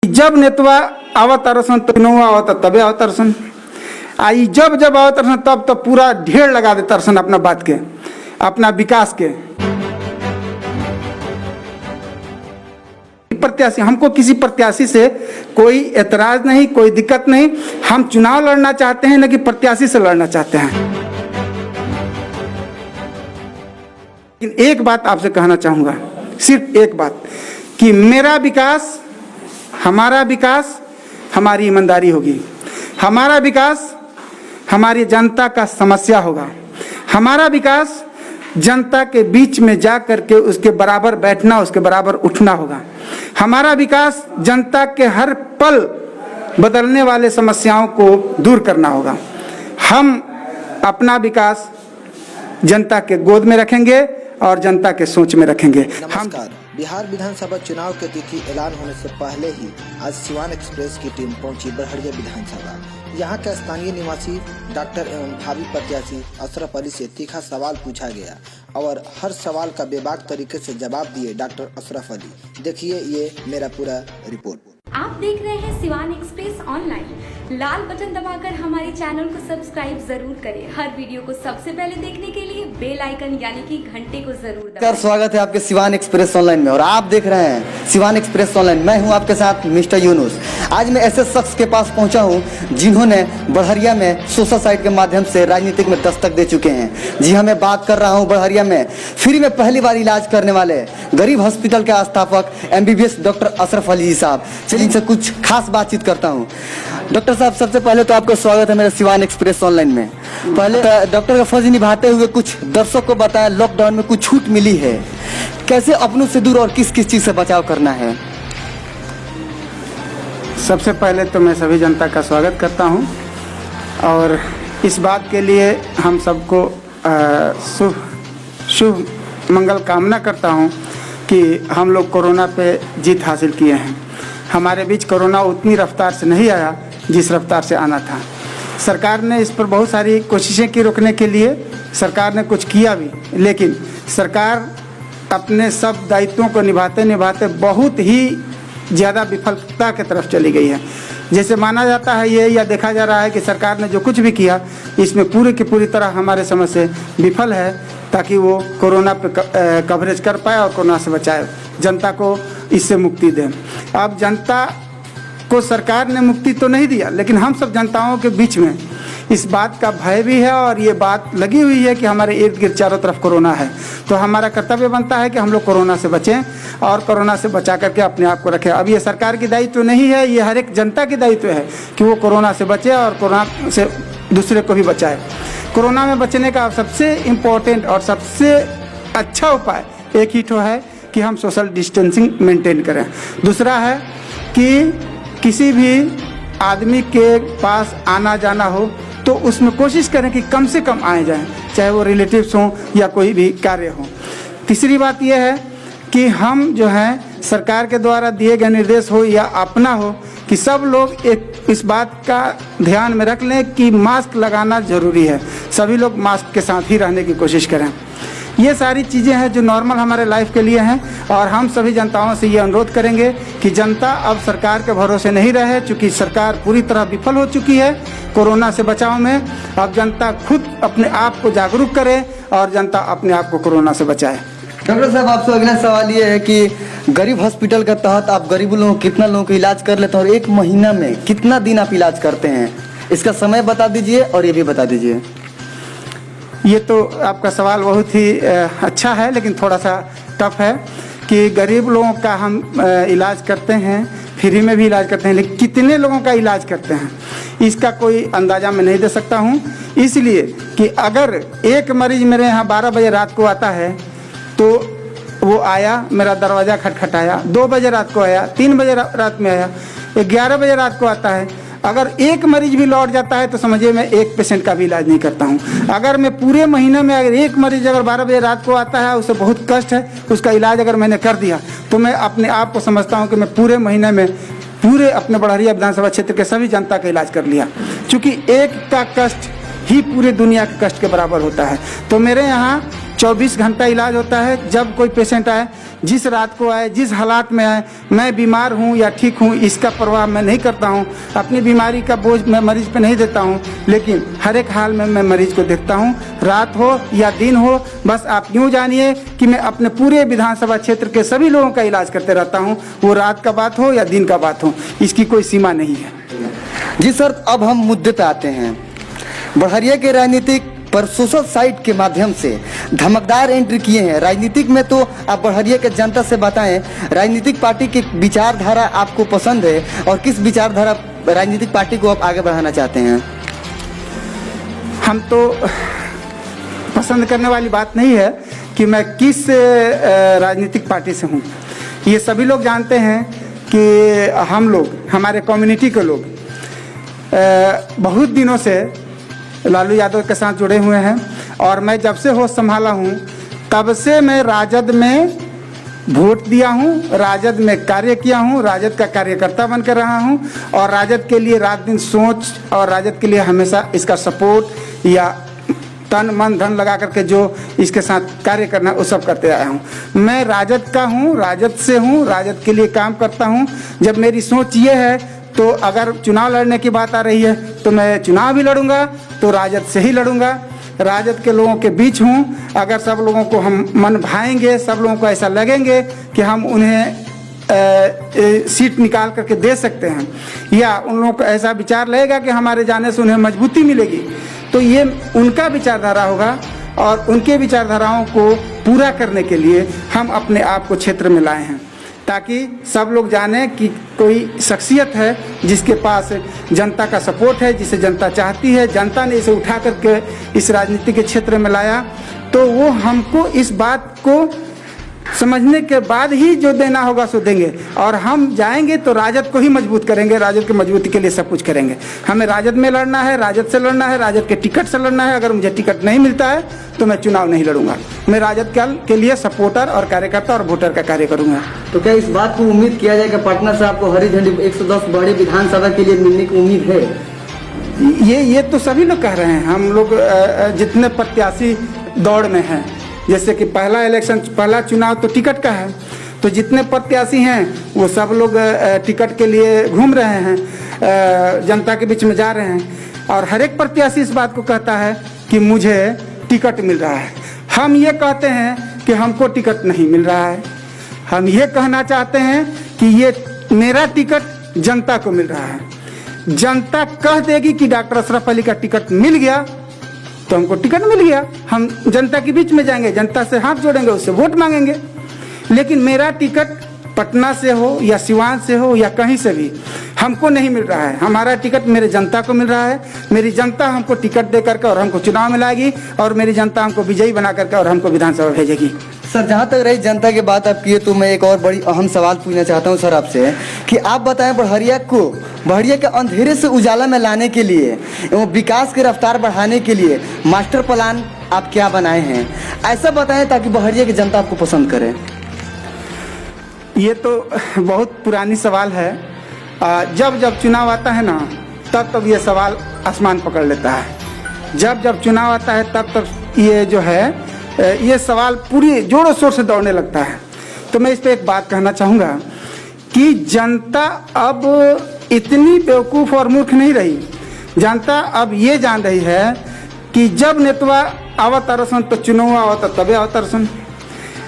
जब नेतवा आवतारसन तो नौवा आवता तबे आवतारसन आई जब जब आवतारसन तब तो पूरा ढेर लगा देतारसन अपना बात के, अपना विकास के। प्रत्याशी, हमको किसी प्रत्याशी से कोई एतराज नहीं, कोई दिक्कत नहीं। हम चुनाव लड़ना चाहते हैं, न कि प्रत्याशी से लड़ना चाहते हैं। लेकिन एक बात आपसे कहना चाहूंगा, सिर्फ एक बात, कि मेरा विकास, हमारा विकास हमारी ईमानदारी होगी। हमारा विकास हमारी जनता का समस्या होगा। हमारा विकास जनता के बीच में जा करके उसके बराबर बैठना, उसके बराबर उठना होगा। हमारा विकास जनता के हर पल बदलने वाले समस्याओं को दूर करना होगा। हम अपना विकास जनता के गोद में रखेंगे और जनता के सोच में रखेंगे। नमस्कार। बिहार विधानसभा चुनाव के तिथि ऐलान होने से पहले ही आज सिवान एक्सप्रेस की टीम पहुंची बड़हरिया विधानसभा। यहां के स्थानीय निवासी डॉक्टर एवं भावी प्रत्याशी अशरफ अली से तीखा सवाल पूछा गया और हर सवाल का बेबाक तरीके से जवाब दिए डॉक्टर अशरफ अली। देखिए ये मेरा पूरा रिपोर्ट। आप देख रहे हैं सिवान एक्सप्रेस ऑनलाइन। लाल बटन दबाकर हमारे चैनल को सब्सक्राइब जरूर करें। हर वीडियो को सबसे पहले देखने के लिए बेल आइकन यानी कि घंटे को जरूर दबाएं। स्वागत है आपके सिवान एक्सप्रेस ऑनलाइन में और आप देख रहे हैं सिवान एक्सप्रेस ऑनलाइन। मैं हूं आपके साथ मिस्टर यूनुस। आज मैं ऐसे शख्स के पास पहुंचा हूं जिन्होंने बड़हरिया में सोशल साइट के माध्यम से राजनीतिक में दस्तक दे चुके हैं। जी हाँ, मैं बात कर रहा हूं बड़हरिया में फ्री में पहली बार इलाज करने वाले गरीब हॉस्पिटल के स्थापक MBBS डॉक्टर अशरफ अली साहब। चलिए इनसे कुछ खास बातचीत करता हूं। डॉक्टर साहब, सबसे पहले तो आपका स्वागत है मेरे सिवान एक्सप्रेस ऑनलाइन में। पहले डॉक्टर का फर्ज निभाते हुए कुछ दर्शकों को बताएं, लॉकडाउन में कुछ छूट मिली है, कैसे अपनों से दूर और किस किस चीज से बचाव करना है? सबसे पहले तो मैं सभी जनता का स्वागत करता हूं और इस बात के लिए हम सबको शुभ मंगल कामना करता हूं कि हम लोग कोरोना पे जीत हासिल किए हैं। हमारे बीच कोरोना उतनी रफ्तार से नहीं आया जिस रफ्तार से आना था। सरकार ने इस पर बहुत सारी कोशिशें की रोकने के लिए, सरकार ने कुछ किया भी, लेकिन सरकार अपने सब दायित्वों को निभाते निभाते बहुत ही ज़्यादा विफलता की तरफ चली गई है। जैसे माना जाता है ये, या देखा जा रहा है कि सरकार ने जो कुछ भी किया इसमें पूरी की पूरी तरह हमारे समझ से विफल है, ताकि वो कोरोना पे कवरेज कर पाए और कोरोना से बचाए, जनता को इससे मुक्ति दें। अब जनता को सरकार ने मुक्ति तो नहीं दिया, लेकिन हम सब जनताओं के बीच में इस बात का भय भी है और ये बात लगी हुई है कि हमारे इर्द गिर्द चारों तरफ कोरोना है। तो हमारा कर्तव्य बनता है कि हम लोग कोरोना से बचें और कोरोना से बचा करके अपने आप को रखें। अब ये सरकार की दायित्व नहीं है, ये हर एक जनता की दायित्व है कि वो कोरोना से बचे और कोरोना से दूसरे को भी बचाए। कोरोना में बचने का सबसे इम्पोर्टेंट और सबसे अच्छा उपाय एक ही ठो है कि हम सोशल डिस्टेंसिंग मेंटेन करें। दूसरा है कि किसी भी आदमी के पास आना जाना हो तो उसमें कोशिश करें कि कम से कम आए जाएं, चाहे वो रिलेटिव्स हों या कोई भी कार्य हो। तीसरी बात यह है कि हम जो हैं सरकार के द्वारा दिए गए निर्देश हो या अपना हो कि सब लोग एक इस बात का ध्यान में रख लें कि मास्क लगाना ज़रूरी है। सभी लोग मास्क के साथ ही रहने की कोशिश करें। ये सारी चीज़ें हैं जो नॉर्मल हमारे लाइफ के लिए हैं और हम सभी जनताओं से ये अनुरोध करेंगे कि जनता अब सरकार के भरोसे नहीं रहे, चूँकि सरकार पूरी तरह विफल हो चुकी है कोरोना से बचाव में। अब जनता खुद अपने आप को जागरूक करे और जनता अपने आप को कोरोना से बचाए। डॉक्टर साहब, आपसे अगला सवाल ये है कि गरीब हॉस्पिटल के तहत आप गरीब लोगों कितना लोगों का इलाज कर लेते हैं और एक महीना में कितना दिन आप इलाज करते हैं? इसका समय बता दीजिए और ये भी बता दीजिए। ये तो आपका सवाल बहुत ही अच्छा है, लेकिन थोड़ा सा टफ है कि गरीब लोगों का हम इलाज करते हैं, फ्री में भी इलाज करते हैं, लेकिन कितने लोगों का इलाज करते हैं इसका कोई अंदाज़ा मैं नहीं दे सकता हूँ। इसलिए कि अगर एक मरीज़ मेरे यहाँ 12 बजे रात को आता है तो वो आया, मेरा दरवाज़ा खटखटाया, 2 बजे रात को आया, 3 बजे रात में आया, 11 बजे रात को आता है, अगर एक मरीज भी लौट जाता है तो समझिए मैं एक पेशेंट का भी इलाज नहीं करता हूँ। अगर मैं पूरे महीने में अगर एक मरीज अगर 12 बजे रात को आता है, उसे बहुत कष्ट है, उसका इलाज अगर मैंने कर दिया तो मैं अपने आप को समझता हूँ कि मैं पूरे महीने में पूरे अपने बड़हरिया विधानसभा क्षेत्र के सभी जनता का इलाज कर लिया। चूँकि एक का कष्ट ही पूरी दुनिया के कष्ट के बराबर होता है। तो मेरे यहाँ 24 घंटा इलाज होता है। जब कोई पेशेंट आए, जिस रात को आए, जिस हालात में आए, मैं बीमार हूँ या ठीक हूँ इसका परवाह मैं नहीं करता हूँ। अपनी बीमारी का बोझ मैं मरीज पे नहीं देता हूँ, लेकिन हर एक हाल में मैं मरीज को देखता हूँ, रात हो या दिन हो। बस आप यूँ जानिए कि मैं अपने पूरे विधानसभा क्षेत्र के सभी लोगों का इलाज करते रहता हूँ, वो रात का बात हो या दिन का बात हो, इसकी कोई सीमा नहीं है। जी सर, अब हम मुद्दे पे आते हैं। बढ़हरिया के राजनीतिक पर सोशल साइट के माध्यम से धमकदार एंट्री किए हैं। राजनीतिक में तो आप बढ़हरिया के जनता से बताएं, राजनीतिक पार्टी की विचारधारा आपको पसंद है और किस विचारधारा राजनीतिक पार्टी को आप आगे बढ़ाना चाहते हैं? हम तो पसंद करने वाली बात नहीं है कि मैं किस राजनीतिक पार्टी से हूँ। ये सभी लोग जानते हैं कि हम लोग, हमारे कम्युनिटी के लोग बहुत दिनों से लालू यादव के साथ जुड़े हुए हैं और मैं जब से होश संभाला हूँ तब से मैं राजद में वोट दिया हूँ, राजद में कार्य किया हूँ, राजद का कार्यकर्ता बनकर रहा हूँ और राजद के लिए रात दिन सोच और राजद के लिए हमेशा इसका सपोर्ट या तन मन धन लगा करके जो इसके साथ कार्य करना वो सब करते आया हूँ। मैं राजद का हूँ, राजद से हूँ, राजद के लिए काम करता हूँ। जब मेरी सोच ये है तो अगर चुनाव लड़ने की बात आ रही है तो मैं चुनाव भी लड़ूंगा तो राजद से ही लड़ूंगा। राजद के लोगों के बीच हूँ। अगर सब लोगों को हम मन भाएंगे, सब लोगों को ऐसा लगेंगे कि हम उन्हें सीट निकाल करके दे सकते हैं या उन लोगों को ऐसा विचार लगेगा कि हमारे जाने से उन्हें मजबूती मिलेगी, तो ये उनका विचारधारा होगा और उनके विचारधाराओं को पूरा करने के लिए हम अपने आप को क्षेत्र में लाए हैं ताकि सब लोग जाने कि कोई शख्सियत है जिसके पास जनता का सपोर्ट है, जिसे जनता चाहती है, जनता ने इसे उठा करके इस राजनीति के क्षेत्र में लाया। तो वो हमको इस बात को समझने के बाद ही जो देना होगा सो देंगे और हम जाएंगे तो राजद को ही मजबूत करेंगे, राजद की मजबूती के लिए सब कुछ करेंगे। हमें राजद में लड़ना है, राजद से लड़ना है, राजद के टिकट से लड़ना है। अगर मुझे टिकट नहीं मिलता है तो मैं चुनाव नहीं लड़ूंगा। मैं राजद के लिए सपोर्टर और कार्यकर्ता और वोटर का कार्य करूंगा। तो क्या इस बात को उम्मीद किया जाए कि पटना से आपको हरी झंडी 110 बड़े विधानसभा के लिए मिलने की उम्मीद है? ये तो सभी लोग कह रहे हैं। हम लोग जितने प्रत्याशी दौड़ में हैं, जैसे कि पहला चुनाव तो टिकट का है, तो जितने प्रत्याशी हैं वो सब लोग टिकट के लिए घूम रहे हैं, जनता के बीच में जा रहे हैं और हर एक प्रत्याशी इस बात को कहता है कि मुझे टिकट मिल रहा है। हम ये कहते हैं कि हमको टिकट नहीं मिल रहा है। हम ये कहना चाहते हैं कि ये मेरा टिकट जनता को मिल रहा है। जनता कह देगी कि डॉक्टर अशरफ अली का टिकट मिल गया तो हमको टिकट मिल गया, हम जनता के बीच में जाएंगे, जनता से हाथ जोड़ेंगे, उससे वोट मांगेंगे। लेकिन मेरा टिकट पटना से हो या सिवान से हो या कहीं से भी हमको नहीं मिल रहा है। हमारा टिकट मेरे जनता को मिल रहा है। मेरी जनता हमको टिकट दे करके और हमको चुनाव में लाएगी और मेरी जनता हमको विजयी बना करके और हमको विधानसभा भेजेगी। सर, जहाँ तक रही जनता की बात आप किए तो मैं एक और बड़ी अहम सवाल पूछना चाहता हूँ सर आपसे कि आप बताएं बढ़हरिया के अंधेरे से उजाला में लाने के लिए एवं विकास की रफ्तार बढ़ाने के लिए मास्टर प्लान आप क्या बनाए हैं, ऐसा बताएं ताकि बढ़हरिया की जनता आपको पसंद करे। ये तो बहुत पुरानी सवाल है। जब जब चुनाव आता है ना तब ये सवाल आसमान पकड़ लेता है। जब चुनाव आता है तब ये जो है ये सवाल पूरी जोरों शोर से दौड़ने लगता है। तो मैं इस पे एक बात कहना चाहूँगा कि जनता अब इतनी बेवकूफ़ और मूर्ख नहीं रही। जनता अब ये जान रही है कि जब नेतवा आवतरसन तो चुनाव आवत तबे आवतरसन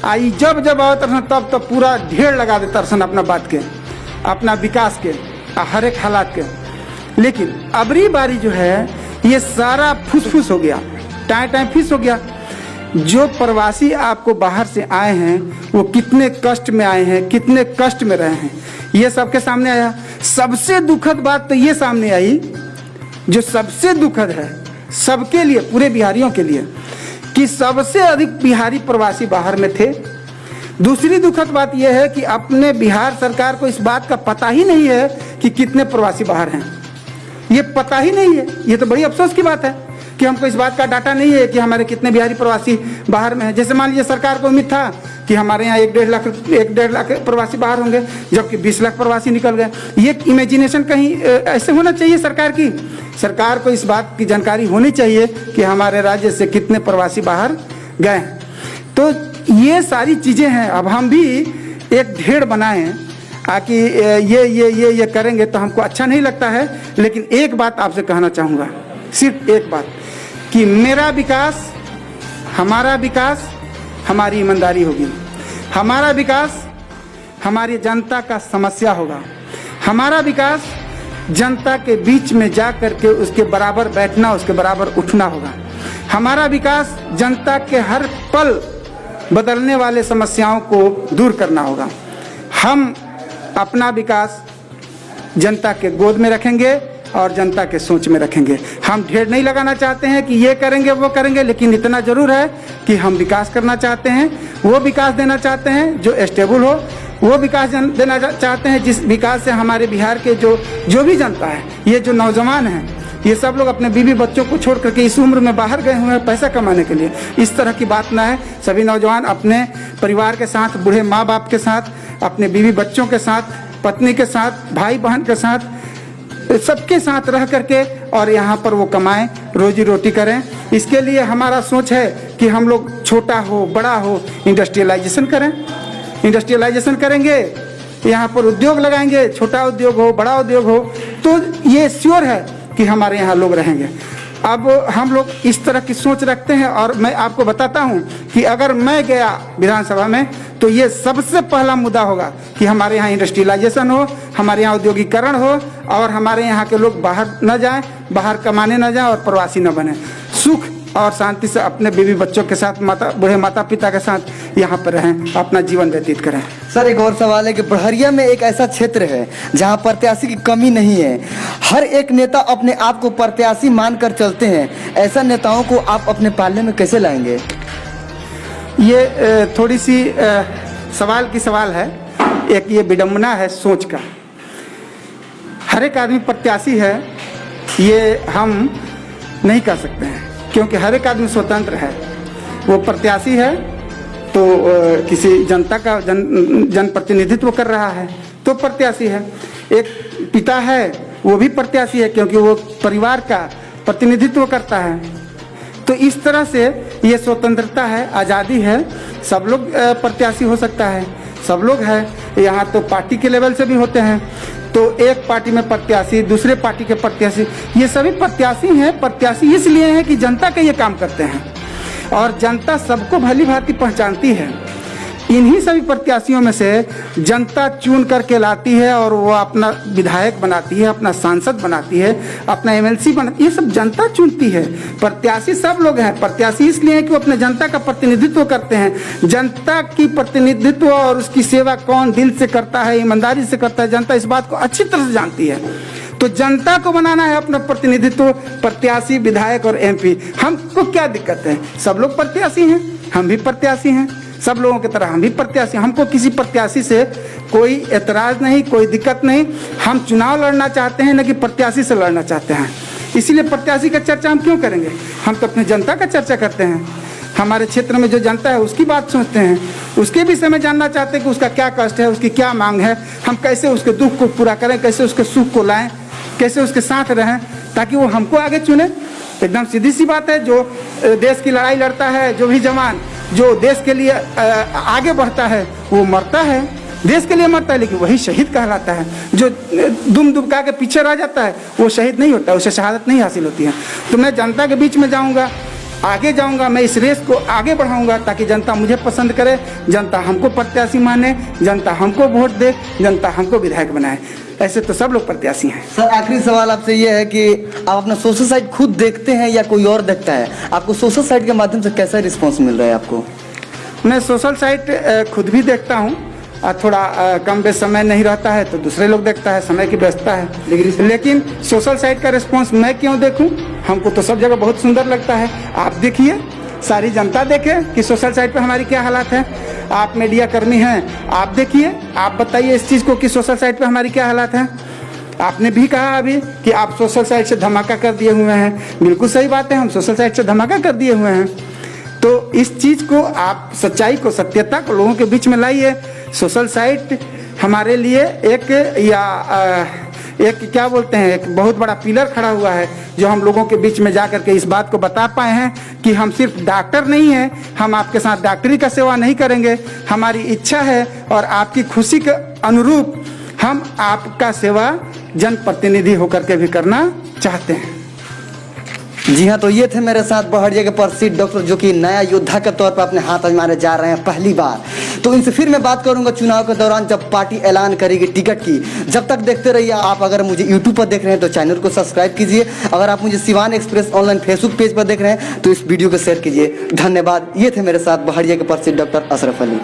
आई, जब आवतरसन तब पूरा ढेर लगा देता रसन अपना बात के, अपना विकास के, हर एक हालात के। लेकिन अबरी बारी जो है ये सारा फुसफुस हो गया, टाइम फिस हो गया। जो प्रवासी आपको बाहर से आए हैं वो कितने कष्ट में आए हैं, कितने कष्ट में रहे हैं, ये सबके सामने आया। सबसे दुखद बात तो ये सामने आई, जो सबसे दुखद है सबके लिए, पूरे बिहारियों के लिए, कि सबसे अधिक बिहारी प्रवासी बाहर में थे। दूसरी दुखद बात यह है कि अपने बिहार सरकार को इस बात का पता ही नहीं है कि कितने प्रवासी बाहर हैं। ये पता ही नहीं है। ये तो बड़ी अफसोस की बात है कि हमको इस बात का डाटा नहीं है कि हमारे कितने बिहारी प्रवासी बाहर में हैं। जैसे मान लीजिए सरकार को उम्मीद था कि हमारे यहाँ 1.5 लाख प्रवासी बाहर होंगे, जबकि 20 लाख प्रवासी निकल गए। ये इमेजिनेशन कहीं ऐसे होना चाहिए सरकार की। सरकार को इस बात की जानकारी होनी चाहिए कि हमारे राज्य से कितने प्रवासी बाहर गए हैं। तो ये सारी चीज़ें हैं। अब हम भी एक ढेर बनाएं कि ये करेंगे तो हमको अच्छा नहीं लगता है। लेकिन एक बात आपसे कहना चाहूँगा, सिर्फ एक बात, कि मेरा विकास, हमारा विकास हमारी ईमानदारी होगी, हमारा विकास हमारी जनता का समस्या होगा, हमारा विकास जनता के बीच में जा करके उसके बराबर बैठना, उसके बराबर उठना होगा, हमारा विकास जनता के हर पल बदलने वाले समस्याओं को दूर करना होगा। हम अपना विकास जनता के गोद में रखेंगे और जनता के सोच में रखेंगे। हम ढेर नहीं लगाना चाहते हैं कि ये करेंगे वो करेंगे, लेकिन इतना ज़रूर है कि हम विकास करना चाहते हैं, वो विकास देना चाहते हैं जो स्टेबल हो, वो विकास देना चाहते हैं जिस विकास से हमारे बिहार के जो भी जनता है, ये जो नौजवान हैं, ये सब लोग अपने बीवी बच्चों को छोड़ करके इस उम्र में बाहर गए हुए हैं पैसा कमाने के लिए। इस तरह की बात ना है। सभी नौजवान अपने परिवार के साथ, बूढ़े माँ बाप के साथ, अपने बीवी बच्चों के साथ, पत्नी के साथ, भाई बहन के साथ, सबके साथ रह करके और यहाँ पर वो कमाएं, रोजी रोटी करें। इसके लिए हमारा सोच है कि हम लोग छोटा हो बड़ा हो इंडस्ट्रियलाइजेशन करें। इंडस्ट्रियलाइजेशन करेंगे, यहाँ पर उद्योग लगाएंगे, छोटा उद्योग हो बड़ा उद्योग हो, तो ये श्योर है कि हमारे यहाँ लोग रहेंगे। अब हम लोग इस तरह की सोच रखते हैं और मैं आपको बताता हूँ कि अगर मैं गया विधानसभा में तो ये सबसे पहला मुद्दा होगा कि हमारे यहाँ इंडस्ट्रियलाइजेशन हो, हमारे यहाँ औद्योगिकरण हो और हमारे यहाँ के लोग बाहर न जाएं, बाहर कमाने न जाएं और प्रवासी न बने, सुख और शांति से अपने बीवी बच्चों के साथ, बूढ़े माता पिता के साथ यहाँ पर रहें, अपना जीवन व्यतीत करें। सर एक और सवाल है कि बड़हरिया में एक ऐसा क्षेत्र है जहाँ प्रत्याशी की कमी नहीं है, हर एक नेता अपने आप को प्रत्याशी मानकर चलते हैं, ऐसा नेताओं को आप अपने पालने में कैसे लाएंगे? ये थोड़ी सी सवाल की सवाल है, एक ये विडंबना है सोच का। हर एक आदमी प्रत्याशी है ये हम नहीं कह सकते हैं, क्योंकि हर एक आदमी स्वतंत्र है। वो प्रत्याशी है तो किसी जनता का जनप्रतिनिधित्व कर रहा है तो प्रत्याशी है। एक पिता है वो भी प्रत्याशी है क्योंकि वो परिवार का प्रतिनिधित्व करता है। तो इस तरह से ये स्वतंत्रता है, आज़ादी है, सब लोग प्रत्याशी हो सकता है, सब लोग हैं। यहाँ तो पार्टी के लेवल से भी होते हैं, तो एक पार्टी में प्रत्याशी, दूसरे पार्टी के प्रत्याशी, ये सभी प्रत्याशी हैं। प्रत्याशी इसलिए हैं कि जनता के ये काम करते हैं और जनता सबको भली भांति पहचानती है। इन्हीं सभी प्रत्याशियों में से जनता चुन करके लाती है और वो अपना विधायक बनाती है, अपना सांसद बनाती है, अपना एमएलसी बनाती है, ये सब जनता चुनती है। प्रत्याशी सब लोग हैं। प्रत्याशी इसलिए हैं कि वो अपने जनता का प्रतिनिधित्व करते हैं। जनता की प्रतिनिधित्व और उसकी सेवा कौन दिल से करता है, ईमानदारी से करता है, जनता इस बात को अच्छी तरह से जानती है। तो जनता को बनाना है अपना प्रतिनिधित्व, प्रत्याशी, विधायक और एमपी। हमको क्या दिक्कत है? सब लोग प्रत्याशी हैं, हम भी प्रत्याशी हैं, सब लोगों की तरह हम भी प्रत्याशी। हमको किसी प्रत्याशी से कोई एतराज़ नहीं, कोई दिक्कत नहीं। हम चुनाव लड़ना चाहते हैं, न कि प्रत्याशी से लड़ना चाहते हैं। इसीलिए प्रत्याशी का चर्चा हम क्यों करेंगे? हम तो अपनी जनता का चर्चा करते हैं। हमारे क्षेत्र में जो जनता है उसकी बात सोचते हैं, उसके विषय में जानना चाहते हैं कि उसका क्या कष्ट है, उसकी क्या मांग है, हम कैसे उसके दुख को पूरा करें, कैसे उसके सुख को लाएं, कैसे उसके साथ रहें ताकि वो हमको आगे चुने। एकदम सीधी सी बात है। जो देश की लड़ाई लड़ता है, जो भी जवान जो देश के लिए आगे बढ़ता है वो मरता है, देश के लिए मरता है, लेकिन वही शहीद कहलाता है। जो दुम दुबका के पीछे रह जाता है वो शहीद नहीं होता, उसे शहादत नहीं हासिल होती है। तो मैं जनता के बीच में जाऊंगा, आगे जाऊंगा, मैं इस रेस को आगे बढ़ाऊंगा ताकि जनता मुझे पसंद करे, जनता हमको प्रत्याशी माने, जनता हमको वोट दे, जनता हमको विधायक बनाए। ऐसे तो सब लोग प्रत्याशी हैं। सर आखिरी सवाल आपसे ये है कि आप अपना सोशल साइट खुद देखते हैं या कोई और देखता है? आपको सोशल साइट के माध्यम से कैसा रिस्पॉन्स मिल रहा है आपको? मैं सोशल साइट खुद भी देखता हूँ, थोड़ा कम बेश समय नहीं रहता है तो दूसरे लोग देखता है, समय की व्यस्तता है। लेकिन सोशल साइट का रिस्पॉन्स मैं क्यों देखूँ? हमको तो सब जगह बहुत सुंदर लगता है। आप देखिए, सारी जनता देखे कि सोशल साइट पे हमारी क्या हालात है। आप मीडिया कर्मी हैं, आप देखिए, आप बताइए इस चीज़ को कि सोशल साइट पे हमारी क्या हालात है। आपने भी कहा अभी कि आप सोशल साइट से धमाका कर दिए हुए हैं। बिल्कुल सही बात है, हम सोशल साइट से धमाका कर दिए हुए हैं। तो इस चीज़ को आप सच्चाई को, सत्यता को लोगों के बीच में लाइए। सोशल साइट हमारे लिए एक या एक क्या बोलते हैं, एक बहुत बड़ा पिलर खड़ा हुआ है जो हम लोगों के बीच में जा कर के इस बात को बता पाए हैं कि हम सिर्फ डॉक्टर नहीं हैं, हम आपके साथ डॉक्टरी का सेवा नहीं करेंगे। हमारी इच्छा है और आपकी खुशी के अनुरूप हम आपका सेवा जनप्रतिनिधि होकर के भी करना चाहते हैं। जी हाँ, तो ये थे मेरे साथ बड़हरिया के प्रसिद्ध डॉक्टर जो कि नया योद्धा के तौर पर अपने हाथ आजमाने जा रहे हैं पहली बार। तो इनसे फिर मैं बात करूंगा चुनाव के दौरान जब पार्टी ऐलान करेगी टिकट की। जब तक देखते रहिए आप। अगर मुझे यूट्यूब पर देख रहे हैं तो चैनल को सब्सक्राइब कीजिए। अगर आप मुझे Siwan express online Facebook page पर देख रहे हैं तो इस वीडियो को शेयर कीजिए। धन्यवाद। ये थे मेरे साथ बड़हरिया के प्रसिद्ध डॉक्टर अशरफ अली।